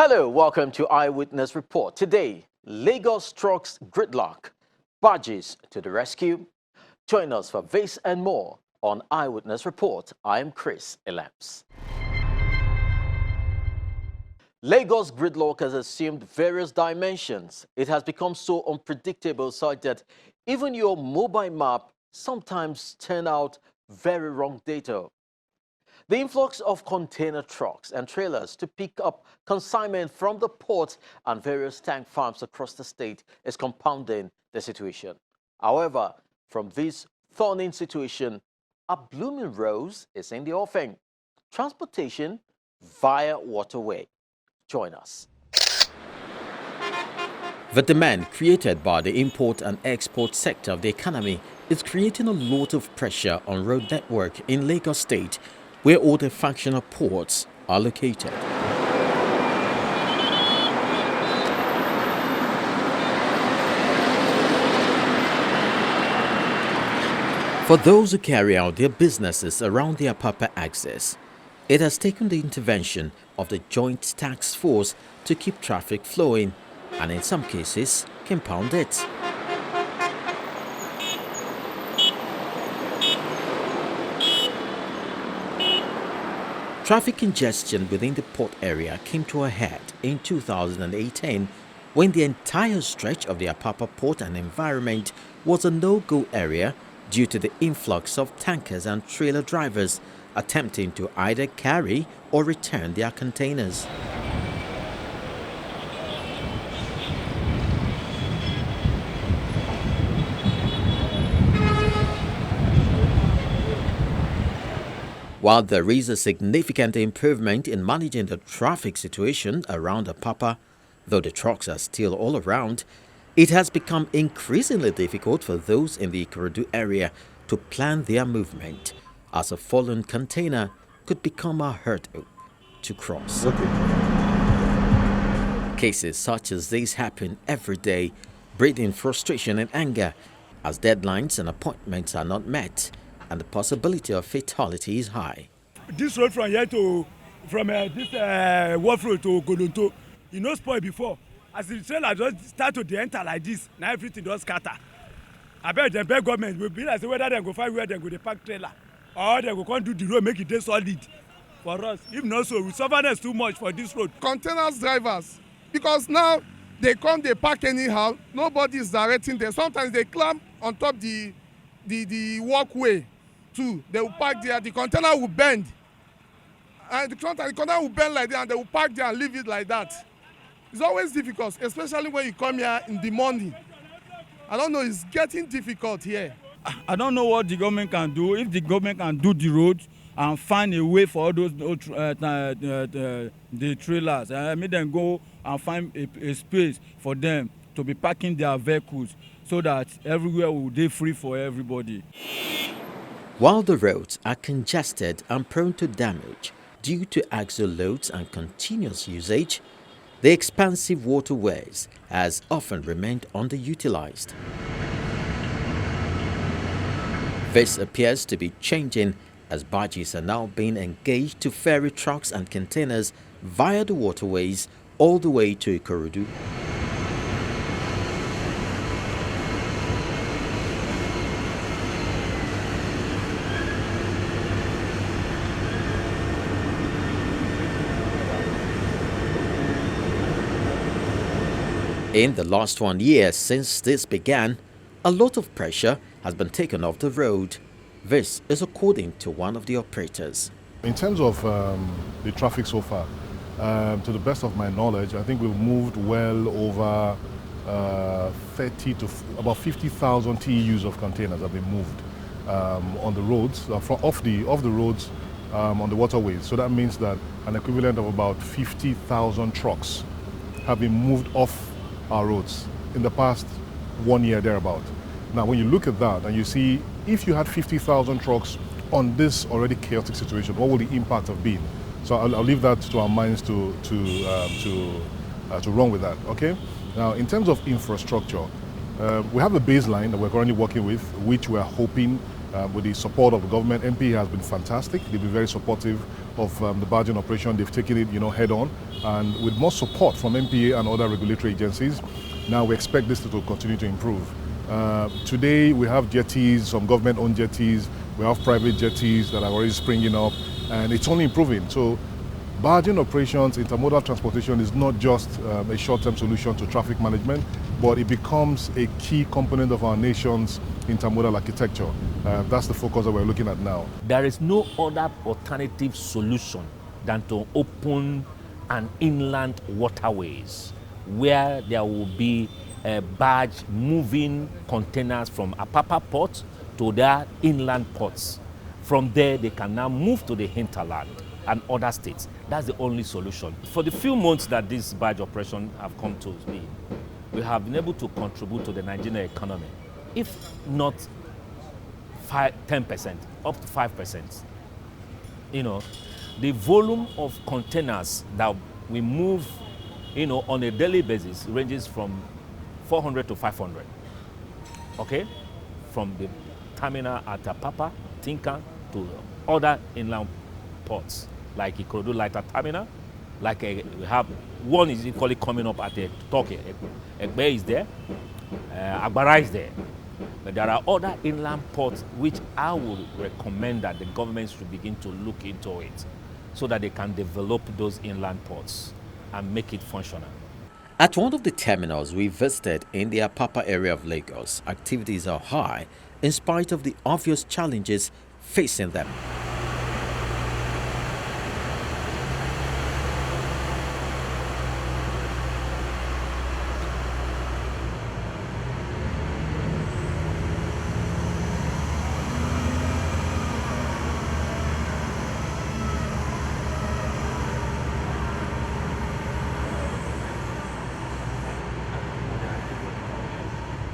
Hello, welcome to Eyewitness Report. Today, Lagos trucks gridlock, barges to the rescue. Join us for this and more on Eyewitness Report. I am Chris Elamps. Lagos gridlock has assumed various dimensions. It has become so unpredictable such that even your mobile map sometimes turns out very wrong data. The influx of container trucks and trailers to pick up consignment from the ports and various tank farms across the state is compounding the situation. However, from this thorny situation, a blooming rose is in the offing: transportation via waterway. Join us. The demand created by the import and export sector of the economy is creating a lot of pressure on road network in Lagos State, where all the functional ports are located. For those who carry out their businesses around the Apapa axis, it has taken the intervention of the Joint Task Force to keep traffic flowing and in some cases compound it. Traffic congestion within the port area came to a head in 2018 when the entire stretch of the Apapa port and environment was a no-go area due to the influx of tankers and trailer drivers attempting to either carry or return their containers. While there is a significant improvement in managing the traffic situation around Apapa, though the trucks are still all around, it has become increasingly difficult for those in the Ikorodu area to plan their movement, as a fallen container could become a hurdle to cross. Cases such as these happen every day, breeding frustration and anger as deadlines and appointments are not met, and the possibility of fatality is high. This road from here to this Waterway to Golonto, you know, spoiled before. As the trailer just start to enter like this, now everything just scatter. I bet the big government will be like whether they go find where they go to park trailer, or they go come do the road, make it dey solid for us. If not so, we suffer too much for this road. Containers drivers, because now they come, they park anyhow. Nobody is directing them. Sometimes they climb on top the walkway too. They will park there. The container will bend, and the container will bend like that, and they will park there and leave it like that. It's always difficult, especially when you come here in the morning. I don't know, it's getting difficult here. I don't know what the government can do. If the government can do the road and find a way for all those the trailers, make them go and find a space for them to be parking their vehicles so that everywhere will be free for everybody. While the roads are congested and prone to damage due to axle loads and continuous usage, the expansive waterways has often remained underutilized. This appears to be changing as barges are now being engaged to ferry trucks and containers via the waterways all the way to Ikorodu. In the last 1 year since this began, a lot of pressure has been taken off the road. This is according to one of the operators. In terms of the traffic so far, to the best of my knowledge, I think we've moved well over 30 to about 50,000 TEUs of containers have been moved on the roads, off the roads on the waterways. So that means that an equivalent of about 50,000 trucks have been moved off our roads in the past 1 year thereabout. Now, when you look at that and you see if you had 50,000 trucks on this already chaotic situation, what would the impact have been? So I'll leave that to our minds to run with that. Okay. Now, in terms of infrastructure, we have a baseline that we're currently working with, which we're hoping with the support of the government. MP has been fantastic. They've been very supportive of the barging operation. They've taken it, head on. And with more support from MPA and other regulatory agencies, now we expect this to continue to improve. Today we have jetties, some government-owned jetties. We have private jetties that are already springing up, and it's only improving. So barging operations, intermodal transportation is not just a short-term solution to traffic management, but it becomes a key component of our nation's intermodal architecture. That's the focus that we're looking at now. There is no other alternative solution than to open an inland waterways where there will be a barge moving containers from Apapa port to their inland ports. From there, they can now move to the hinterland and other states. That's the only solution. For the few months that this barge operation have come to be, we have been able to contribute to the Nigerian economy, if not 10%, up to 5%. The volume of containers that we move, on a daily basis ranges from 400 to 500, okay? From the terminal at Apapa, Tinkan, to other inland ports, like Ikorodu Lighter Terminal, like we have one is equally coming up at Turkey. Egbe is there, Agbara is there. But there are other inland ports which I would recommend that the government should begin to look into it so that they can develop those inland ports and make it functional. At one of the terminals we visited in the Apapa area of Lagos, activities are high in spite of the obvious challenges facing them.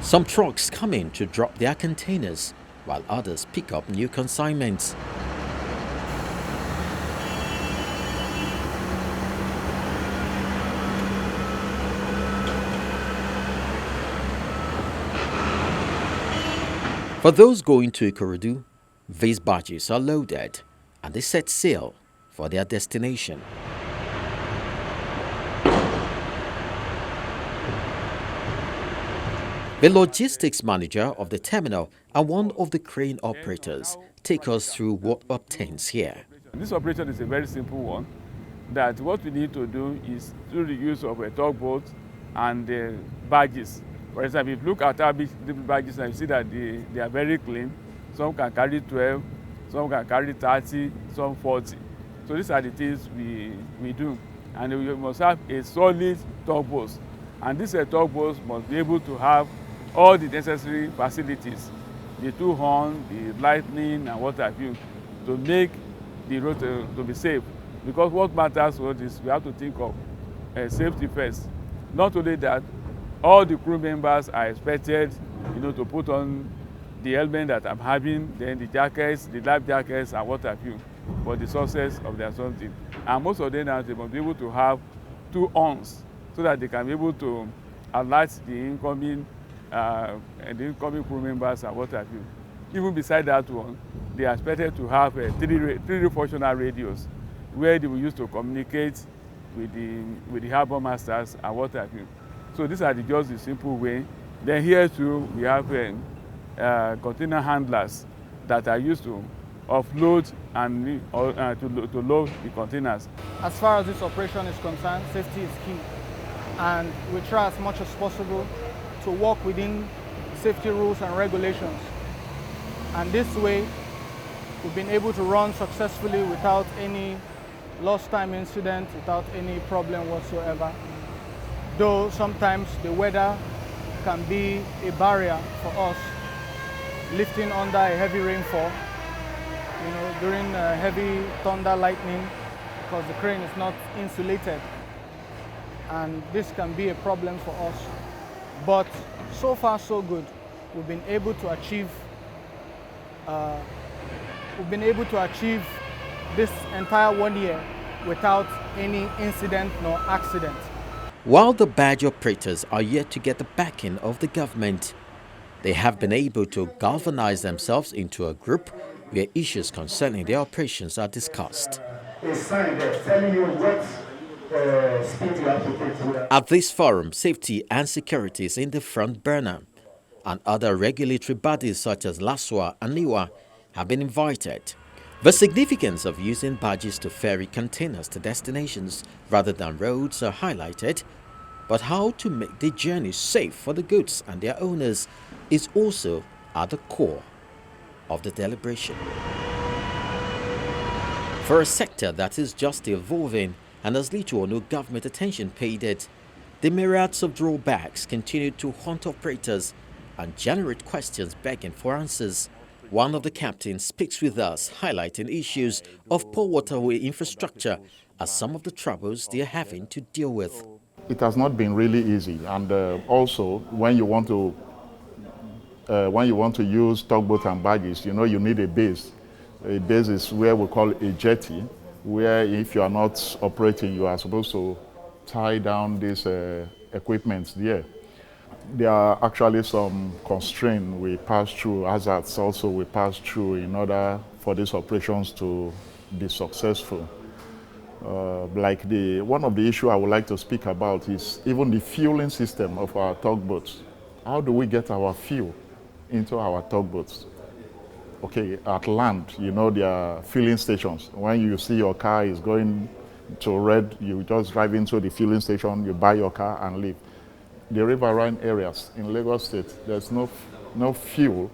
Some trucks come in to drop their containers, while others pick up new consignments. For those going to Ikorodu, these barges are loaded and they set sail for their destination. The logistics manager of the terminal and one of the crane operators take us through what obtains here. This operation is a very simple one, that what we need to do is through the use of a tugboat and barges. For example, if you look at our barges and you see that they are very clean, some can carry 12, some can carry 30, some 40. So these are the things we do. And we must have a solid tugboat. And this tugboat must be able to have all the necessary facilities, the two horn, the lightning, and what have you, to make the road to be safe. Because what matters is we have to think of safety first. Not only that, all the crew members are expected, to put on the helmet that I'm having, then the jackets, the life jackets, and what have you, for the success of their something. And most of them now, they must be able to have two horns so that they can be able to alert the incoming crew members and what have you. Even beside that one, they are expected to have three functional radios where they will use to communicate with the harbor masters and what have you. So these are just the simple way. Then here too, we have container handlers that are used to offload and to load the containers. As far as this operation is concerned, safety is key. And we try as much as possible to work within safety rules and regulations. And this way, we've been able to run successfully without any lost time incident, without any problem whatsoever. Though sometimes the weather can be a barrier for us, lifting under a heavy rainfall, during heavy thunder, lightning, because the crane is not insulated. And this can be a problem for us. But so far so good. We've been able to achieve this entire 1 year without any incident nor accident. While the barge operators are yet to get the backing of the government, They have been able to galvanize themselves into a group where issues concerning their operations are discussed. At this forum, safety and security is in the front burner, and other regulatory bodies such as LASWA and NIWA have been invited. The significance of using barges to ferry containers to destinations rather than roads are highlighted, but how to make the journey safe for the goods and their owners is also at the core of the deliberation. For a sector that is just evolving and has little or no government attention paid it, the myriads of drawbacks continue to haunt operators and generate questions begging for answers. One of the captains speaks with us, highlighting issues of poor waterway infrastructure as some of the troubles they are having to deal with. It has not been really easy, and also when you want to use tugboats and barges, you need a base. A base is where we call a jetty, where if you are not operating, you are supposed to tie down these equipment there. There are actually some constraints we pass through, hazards also we pass through in order for these operations to be successful. One of the issues I would like to speak about is even the fueling system of our tugboats. How do we get our fuel into our tugboats? Okay, at land, there are filling stations. When you see your car is going to red, you just drive into the filling station, you buy your car and leave. The riverine areas in Lagos State, there's no fuel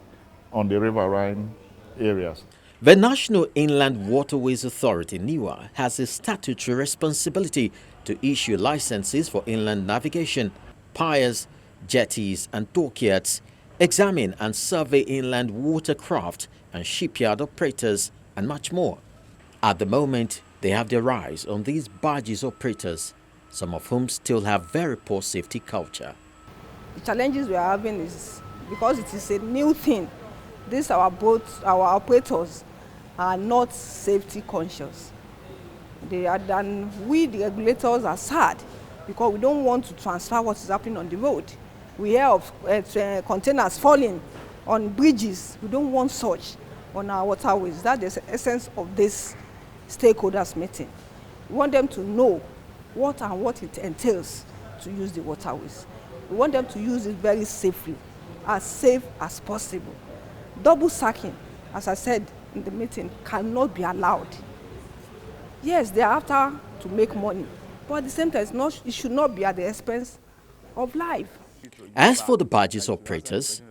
on the riverine areas. The National Inland Waterways Authority, NIWA, has a statutory responsibility to issue licenses for inland navigation, piers, jetties and dockyards, examine and survey inland watercraft and shipyard operators, and much more. At the moment, they have their eyes on these barges operators, some of whom still have very poor safety culture. The challenges we are having is because it is a new thing. These our boats, our operators are not safety conscious. We, the regulators, are sad because we don't want to transfer what is happening on the road. We hear of containers falling on bridges. We don't want such on our waterways. That is the essence of this stakeholders meeting. We want them to know what it entails to use the waterways. We want them to use it very safely, as safe as possible. Double sacking, as I said in the meeting, cannot be allowed. Yes, they are after to make money, but at the same time, it should not be at the expense of life. As for the barges operators,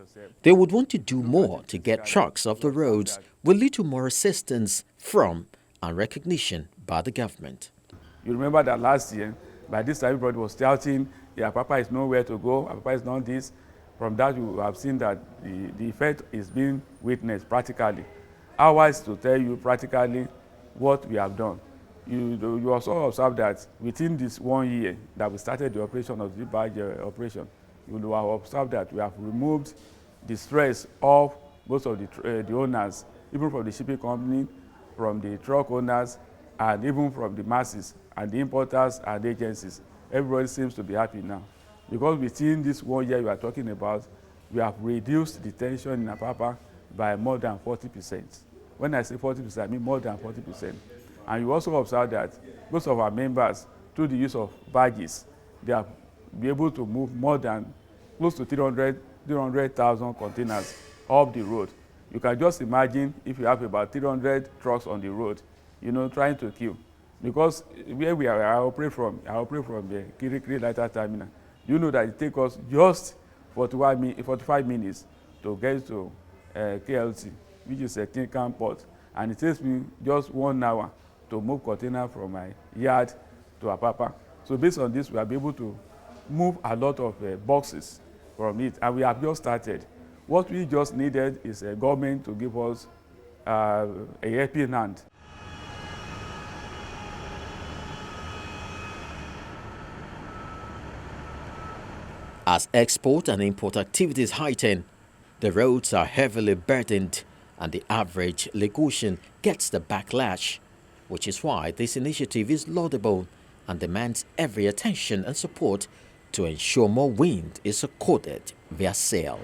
they would want to do more to get trucks off the roads with little more assistance from and recognition by the government. You remember that last year, by this time everybody was shouting, yeah, Papa is nowhere to go, Papa is not this. From that, you have seen that the effect is being witnessed practically. Ours to tell you practically what we have done. You also observe that within this 1 year that we started the operation of the Barge operation, you will have observed that we have removed the stress of most of the owners, even from the shipping company, from the truck owners, and even from the masses and the importers and agencies. Everybody seems to be happy now. Because within this 1 year we are talking about, we have reduced the tension in Apapa by more than 40%. When I say 40%, I mean more than 40%. And you also observe that most of our members, through the use of barges, they are be able to move more than close to 300,000 containers up the road. You can just imagine if you have about 300 trucks on the road, trying to queue. Because where I operate from the Kirikiri Lighter Terminal. You know that it takes us just 45 minutes to get to KLT, which is a Tinkan port. And it takes me just 1 hour to move container from my yard to Apapa. So based on this, we are able to move a lot of boxes from it. And we have just started. What we just needed is a government to give us a helping hand. As export and import activities heighten, the roads are heavily burdened and the average Lagosian gets the backlash, which is why this initiative is laudable and demands every attention and support to ensure more wind is accorded via sail.